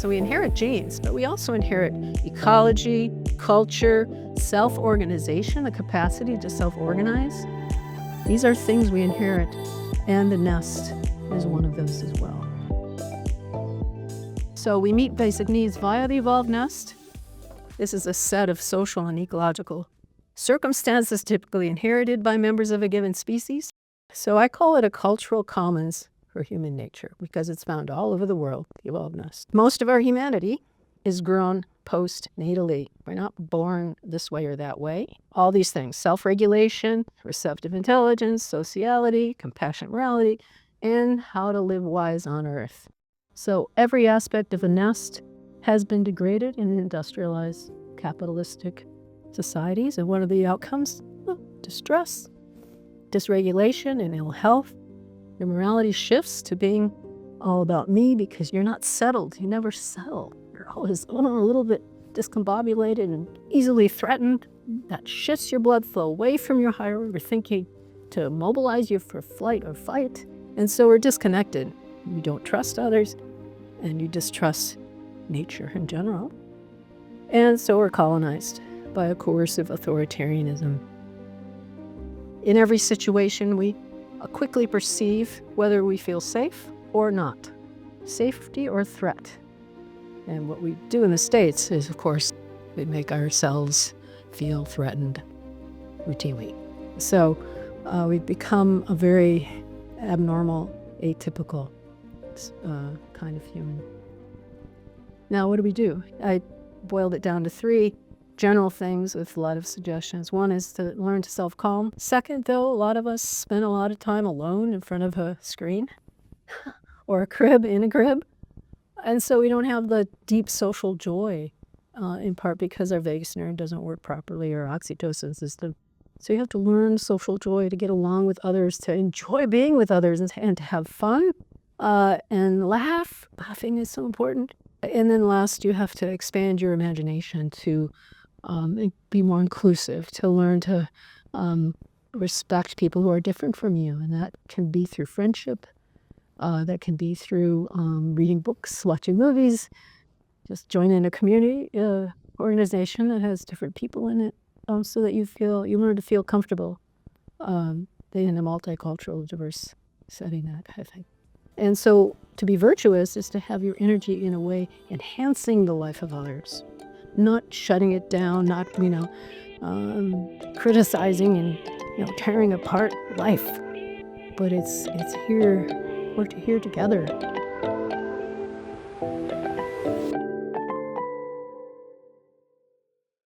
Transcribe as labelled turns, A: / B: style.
A: So we inherit genes, but we also inherit ecology, culture, self-organization, the capacity to self-organize. These are things we inherit, and the nest is one of those as well. So we meet basic needs via the evolved nest. This is a set of social and ecological circumstances typically inherited by members of a given species. So I call it a cultural commons for human nature because it's found all over the world, the evolved nest. Most of our humanity is grown postnatally. We're not born this way or that way. All these things, self-regulation, receptive intelligence, sociality, compassion, morality, and how to live wise on Earth. So every aspect of a nest has been degraded in industrialized capitalistic societies. And what are the outcomes? Distress, dysregulation, and ill health. Your morality shifts to being all about me because you're not settled. You never settle. You're always a little bit discombobulated and easily threatened. That shifts your blood flow away from your higher order thinking to mobilize you for flight or fight. And so we're disconnected. You don't trust others, and you distrust nature in general. And so we're colonized by a coercive authoritarianism. In every situation, we quickly perceive whether we feel safe or not, safety or threat. And what we do in the States is, of course, we make ourselves feel threatened routinely. So we've become a very abnormal, atypical kind of human. Now, what do? I boiled it down to 3 general things with a lot of suggestions. One is to learn to self-calm. Second, though, a lot of us spend a lot of time alone in front of a screen or a crib in a crib. And so we don't have the deep social joy, in part because our vagus nerve doesn't work properly, our oxytocin system. So you have to learn social joy to get along with others, to enjoy being with others, and to have fun and laugh. Laughing is so important. And then last, you have to expand your imagination to be more inclusive, to learn to respect people who are different from you. And that can be through friendship. That can be through reading books, watching movies, just joining a community organization that has different people in it, so that you learn to feel comfortable in a multicultural, diverse setting, that kind of thing. And so to be virtuous is to have your energy in a way enhancing the life of others, not shutting it down, not criticizing and tearing apart life, but it's here. We're here together.